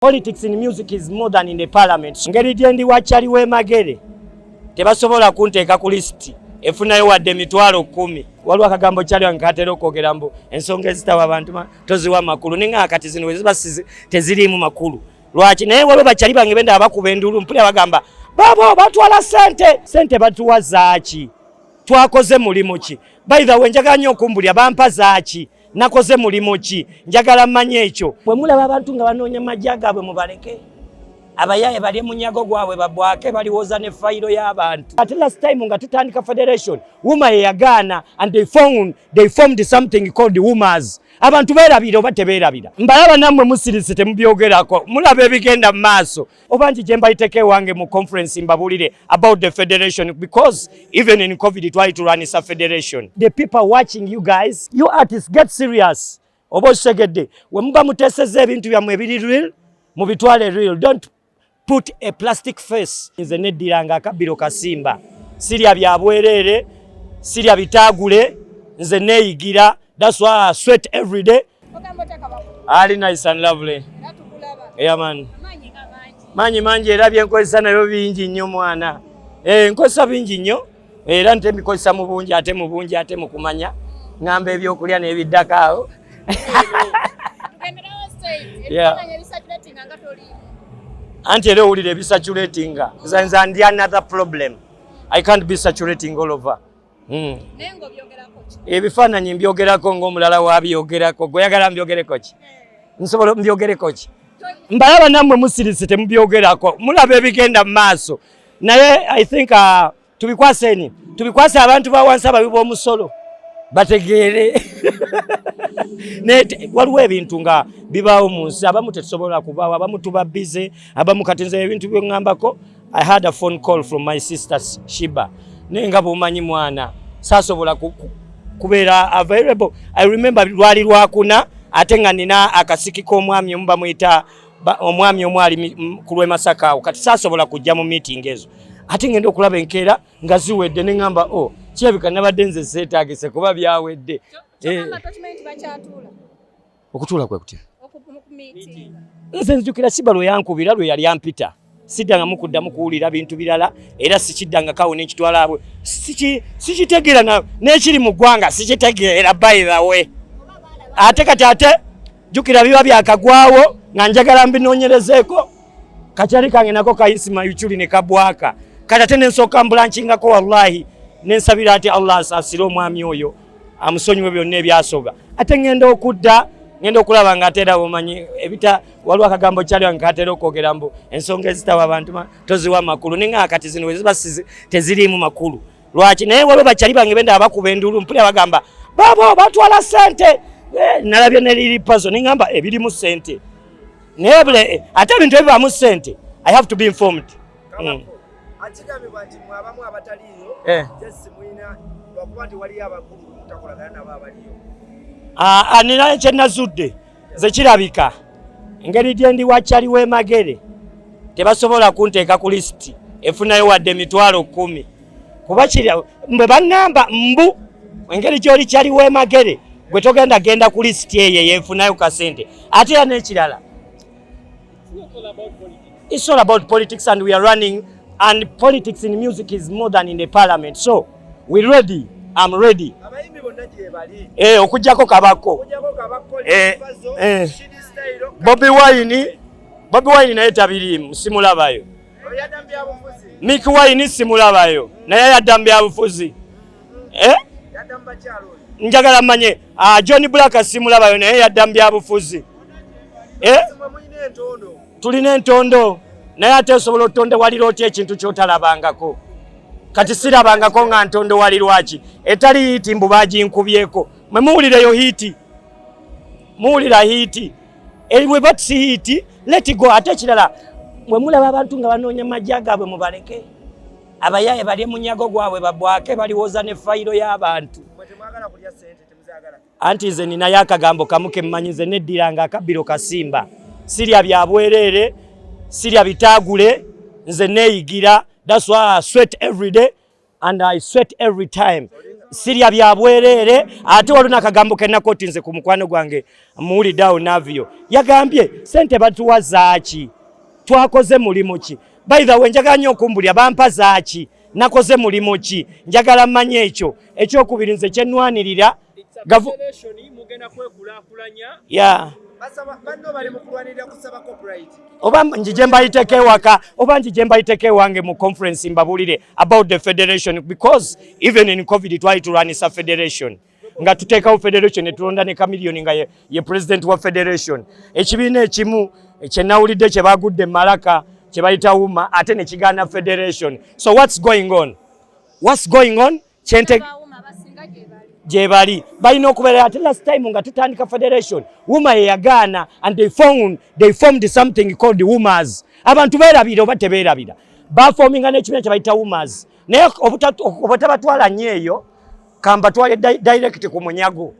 Politics in music is more than in the parliament. Ngeri gyendi wakyaliwo emagere tebasobola kunteeka ku listi efunayo wadde emitwalo 10. Waliwo akagambo kyaliwo nkatera okwogera mbu ensonga ezitawa abantu toziwa makulu ninga kati zino weziba teziriimu makulu. Lwaki naye waliwo bakyali bange benda abakuba endulu mpulira bagamba babo batwala sente batuwa zaaki twakoze mulimu ki? By the way njagala nnyo okumbulira bampa zaaki nakoze mulimo ki? Njagala mmanye ekyo. Bwe mulaba abantu nga banoonya majja gaabwe mubaleke. Abayaye bali munyago gwabwe babwake baliwoza ne fayiro y'abantu. At last time nga tutandika federation Wuma yagana and they formed something called Wumas. Abantu beerabira oba tebeerabira. Mbalaba nammwe musirise temubyogerako mulaba ebigenda maaso. Obanji gye mbayiteke wange mu conference mbabulire about the federation because even in COVID try to run a federation. The people watching you guys, you artists get serious. Obo segedde we muba muteseze ebintu byammwe ebiri real mubitwale real. Don't put a plastic face. Nze neddiranga akabiro kasimba sirya byabwerere sirya bitagule nze neeyigira. That's why I sweat every day. Ali nice and lovely. Yeah man. Manyi era byenkozesa nayo bingi nnyo mwana. Nkozesa bingi nnyo era ntembikozesa mu bungi ate mu kumanya ngamba ebyokulya n'ebiddako awo. Yeah. Anti era owulira ebisaturatinga nze ndi another problem. I can't be saturating all over. Ebifaananyi mbyogerako ng'omulala wabyogerako gweyagala mbyogereko ki? Nsobola mbyogereko ki? Mbalaba nammwe musirise temubyogerako mulaba ebigenda mu maaso naye I think tubikwase abantu bawansi ababi b'omusolo bategeere. Waliwo ebintu nga bibaawo mu nsi abamu tetusobola kubaawo abamu tuba bize abamu kati nze ebintu byongambako. I had a phone call from my sister Shiba naye nga bw'omanyi mwana saasobola kubeera available. I remember lwali lwakuna ate nga nina akasiki k'omwami omu bamuyita omwami omwali ku lw'e Masaka awo kati saasobola kujja mu meeting ezo ate ngenda okulaba enkeera nga ziwedde ne ngamba kirabika nabadde nze seetaagise kuba byawedde. Okutuula kwe kutya nze nzijukira Siba lwe yankubira lwe yali ampita siddangamu kuddamu kuwulira bintu birala era sikiddanga kawo n'ekitwala abwe sikitegeera n'ekiri mu ggwanga sikitegeera by the way. Ate kati jukira biba byakagwawo nga njagala mbinoonyerezeeko kakyali kange nako kayisima yuchuli ne kabwaka kati ate nensooka mbulankingako wallahi nensabira ati Allah asasire omwami oyo amusonyiwe byonna ebyasoga ate ngenda okudda ngenda okulaba nga atera omanyi waliwo akagambo kyaliwo nkatera okwogera mbu ensonga ezitawa abantu toziwa makulu ninga kati zino weziba teziriimu makulu. Lwaki naye waliwo bakyali bange benda abakuba endulu mpulira bagamba babo batwala sente nalabye neliri pazo ningamba ebirimu sente naye ate ebintu ebibaamu sente I have to be informed. Mwabamu abataliyo jesi mwina lwakuba nti waliyo abakulu mutakolagana nabo abaliyo. Nina ekyenazudde ze kirabika engeri gyendi wakyaliwo emagere tebasobola kunteeka ku listi efunayo wadde emitwalo 10 kuba mbwe baŋŋamba mbu engeri gy'oli kyaliwo emagere gwe genda ku listi eyo yefunayo kasente ate era n'ekirala. It's all about politics and we are running. And politics in music is more than in the parliament. So, we ready. I'm ready. Okujjako Kabako. Bobby Wine naye tabiriimu simulabayo. Mick Wine simulabayo naye yaddambya bufuzi. Njagala mmanye John Black simulabayo naye yaddambya bufuzi. Tulina entondo naye ate osobola otonde walira otya ekintu kyotalabangako kati sirabangako nga ntondo wali lwaki etali hiiti mbu baginkubyeko mwe muwulireyo hiiti muwulira hiiti bwe batisi hiiti let go. Ate ekirala mwe mulaba abantu nga banoonya majja gaabwe mubaleke. Abayaye bali munyago gwabwe babwake baliwoza ne fayiro y'abantu. Anti nze ninayo akagambo kamu ke mmanyi nze neddiranga akabiro kasimba sirya byabwerere sirya bitagule nze neeyigira. That's why I sweat every day and I sweat every time. Siria bya bwerere ate waluna akagambo kenna kotinze ku mukwano gwange muri down navyo yagambye sente batuwa zaaki twakoze mulimo ki by the way njagala nnyo okumbulya bampa zaaki nakoze mulimo ki njagala mmanye ekyo kubirinze kyenwanirira mugenda kwekulakulanya banno bali mukulwanirira kusaba copyright oba njije mbayiteko ewaka oba njije mbayiteko ewange mu conference mbabulire about the federation because even in covid twali tulwanisa federation nga tuteekawo federation netulonda ne kamiliyoni nga ye president wa federation ekibiina ekimu kyenawulidde kye bagudde malaka kye bayita wuma ate ne kigaana federation so what's going on kyente jebali balina okubeera ate last time nga tutandika federation wuma ye yagaana and they formed something called Woomers. Abantu beerabira oba tebeerabira baforminga n'ekibiina kye bayita Woomers naye obutabatwala nnyo eyo kambatwale direct ku munyago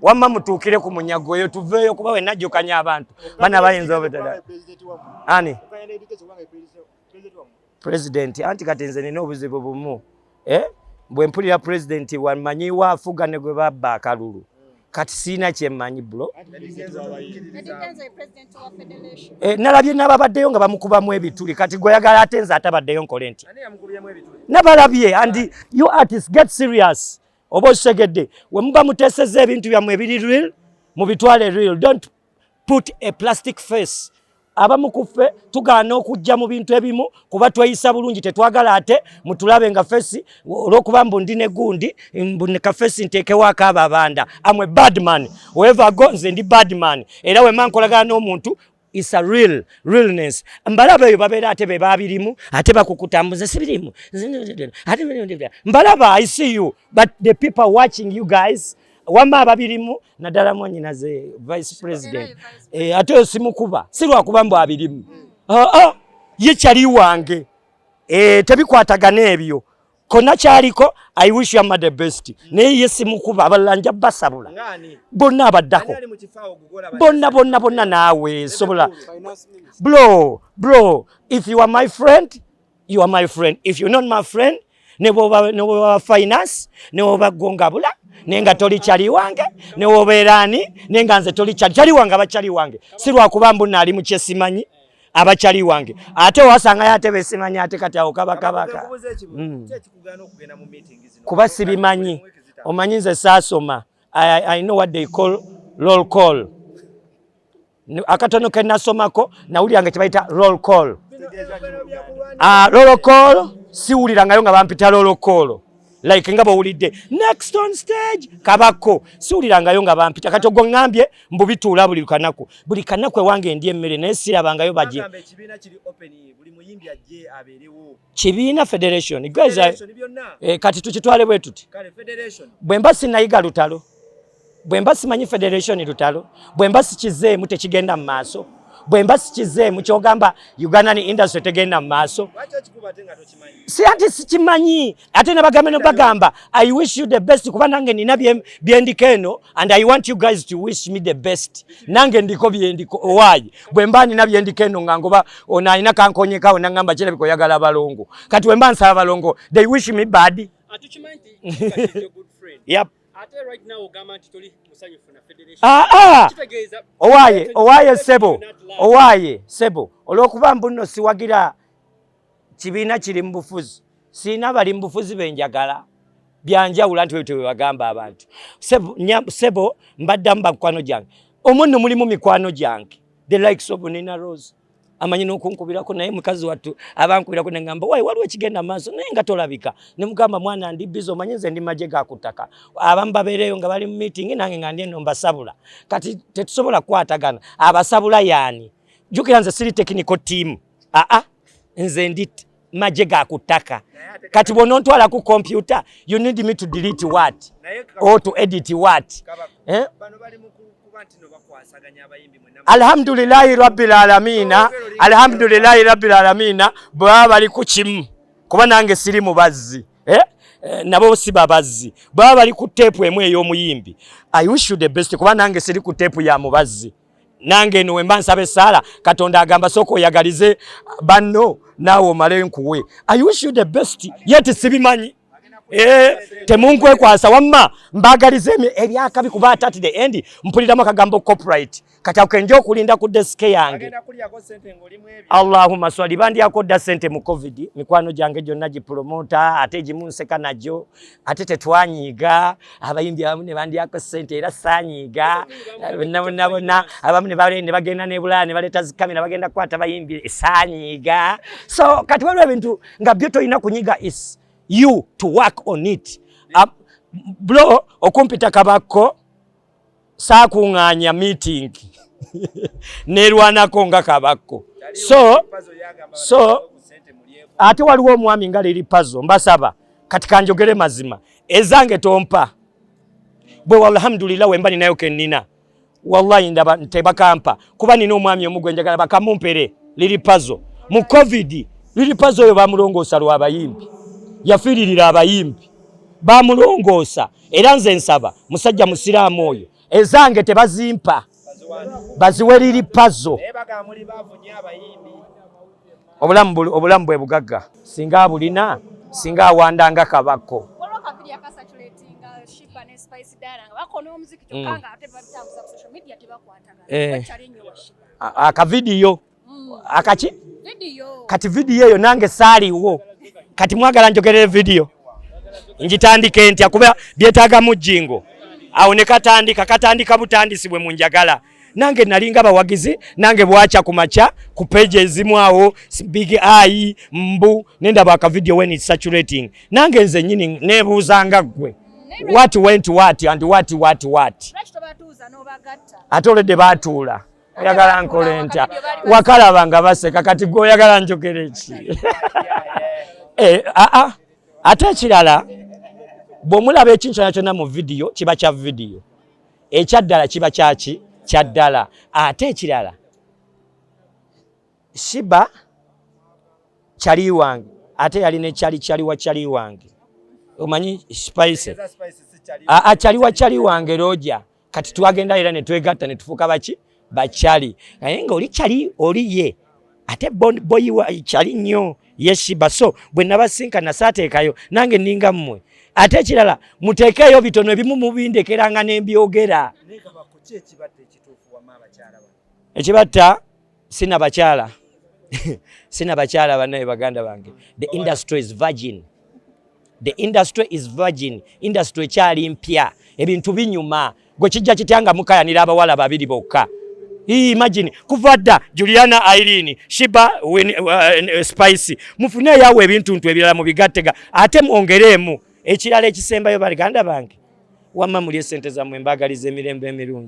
wamma mutuukire ku munyago eyo tuveeyo kuba wenajjukanya abantu bana bayinza obutala ani president anti kati nze nina obuzibu bumu bwe mpulira president wamanyi waafuga ne gwe babba akalulu kati siina kyemmanyi bro nalabye n'ababaddeyo nga bamukubamu ebituli kati gweyagala ate nze atabaddeyo nkole nti nabalabye and you artists get serious oba osegedde we muba muteeseza ebintu byammwe ebiri real mubitwale real don't put a plastic face abamu kuffe tugaana okujja mu bintu ebimu kuba tweyisa bulungi tetwagala ate mutulabe nga fesi olw'okuba mbu ndi ne gundi ne kafesi nteekewaako abo abanda amwe badman whoever go nze ndi badman era wemma nkolagana n'omuntu is a realness mbalaba eyo babeera ate be babirimu ate bakukutambuza sibirimu mbalaba I see you but the people watching you guys wama ababirimu naddala mwanyinaze vice president ate osimukuba si lwakuba mbu abirimu ye kyali wange tebikwatagana ebyo konna kyaliko I wish you the best naye ye simukuba abalala nja basabula bonna abaddako bonna naawe sobola bro if you are my friend you are my friend if you're not my friend ne bwoba finance ne bwoba gongabula nenga toli kyali wange ne wobeerani nenga nze toli kyali wange abakyali wange si lwakuba mbu nali mu kyesimanyi abakyali wange ate wasanga yate besimanyi ate kati awo kabakabaka kuba sibimanyi omanyi nze saasoma I know what they call roll call akatono ke nasomako nawulira nga kibayita roll call roll call siwulirangayo nga bampita roll call like nga bawulidde next on stage Kabako siwulirangayo nga bampita kati ogwo ngambye mbu bituula buli kanaku ewange ndi emmere naye sirabangayo baje kibiina federation guys kati tukitwale bwe tuti bwe mba sinayiga lutalo bwe mba simanyi federation lutalo bwe mba sikizeemu tekigenda mu maaso bwe mba sikizeemu kyogamba Ugandan industry tegenda mu maaso si ati sikimanyi ate nabagamba no bagamba I wish you the best kuba nange nina byendiko eno and I want you guys to wish me the best nange ndiko byendiko owayi bwe mba nina byendiko eno nga ngoba onayina kankonyekawo nangamba kire bikoyagala balongo kati bwe mba nsaba balongo they wish me bad atukimanyi you're good friend yep ate right now ogamba nti toli musanyufu na federation kitegeeza owaye sebo olw'okuba mbuno siwagira kibiina kiri mu bufuzi siina bali mu bufuzi benjagala byanjawula nti bwe bagamba abantu sebo mbaddamu bakwano gyange omunno mulimu mikwano gyange the likes of Nina Rose amanyi n'okunkubirako naye mukazi wattu abankubirako ne ngamba wayi waliwo ekigenda maaso naye nga tolabika ne mugamba mwana ndi bizo omanyi nze ndi magye ga ku ttaka abamu babeereyo nga bali mu meeting nange nga ndi eno mbasabula kati tetusobola kukwatagana abasabula yaani jjukira nze siri technical team nze ndi magye ga ku ttaka kati bw'onontwala ku computer you need me to delete what or to edit what Alhamdulillahi rabbil alamina baba bali ku kimu kuba nange siri mubazzi nabo si babazzi baba bali ku tape emu ey'omuyimbi I wish you the best kuba nange siri ku tape ya mubazzi nange eno wemba nsabe sala Katonda agamba soko oyagalize banno naawe omale nkuwe I wish you the best yet sibimanyi temunkwekwasa wamma mbagalize ebyakabi kuba at the end mpuliramu akagambo copyright kati akenje okulinda ku desk yange Allahumma swali bandyako dda sente mu covid mikwano gyange gyonna gipromota ate gimunseka najo ate tetwanyiga abayimbi abamu ne bandyako sente era sanyiga bonna abamu ne bagenda ne Bulaya ne baleta zikamera bagenda kwata bayimbi sanyiga so kati waliwo ebintu nga byo toyina kunyiga is you to work on it. Bro okumpita Kabako saakunganya meeting nerwanako nga Kabako so ate waliwo omwami nga liri puzzle mbasaba kati kanjogere mazima ezange tompa bwe alhamdulillah wemba ninayo kenina wallahi ndaba ntebakampa kuba nina omwami omugwe njagala bakamumpere liri puzzle mu covid liri puzzle yo bamulongoosa lw'abayimbi yafiiririra abayimbi bamulongoosa era nze nsaba musajja musiraamu oyo ezange tebazimpa baziwe liri puzzle obulamu bwe bugagga singa bulina singa awandanga Kabako akavidiyo akaki kati vidiyo eyo nange saaliwo kati mwagala njogerere video njitandike ntya kuba byetaaga mujingo awo ne katandika butandisibwe mu njagala nange nalinga bawagizi nange bwacha kumacha ku page ezimu awo big eye mbu nenda baka video when it's saturating nange nze nyini nebuuzanga gwe what went what and what atole de batula oyagala nkole ntya wakalaba nga baseka kati gwe oyagala njogere ki ate ekirala bw'omulaba ekintu kyonna mu video kiba kya video ekyaddala kiba kyaki kyaddala ate ekirala Shiba kyali wange ate yali ne kyali wa kyali wange omanyi spice kyali wange roja kati twagenda era ne twegatta ne tufuka baki bakyali naye nga oli kyali oli ye ate boyi wa kyali nnyo Shiba so bwe nabasinkana saateekayo nange ninga mmwe ate ekirala muteekeyo bitono ebimu mubindekeranga n'embyogera ekibatta sina bakyala sina bakyala banaye baganda bange the industry is virgin industry kyali mpya ebintu binyuma gwe kijja kityanga mukayanira abawala babiri bokka imagine kuvadda Juliana Irene Shiba Spice mufune yawe ebintu ebirala mu bigattega ate mwongeremu ekirala ekisembayo baganda bange wamma muli sente za mwembagalize emirembe emirungi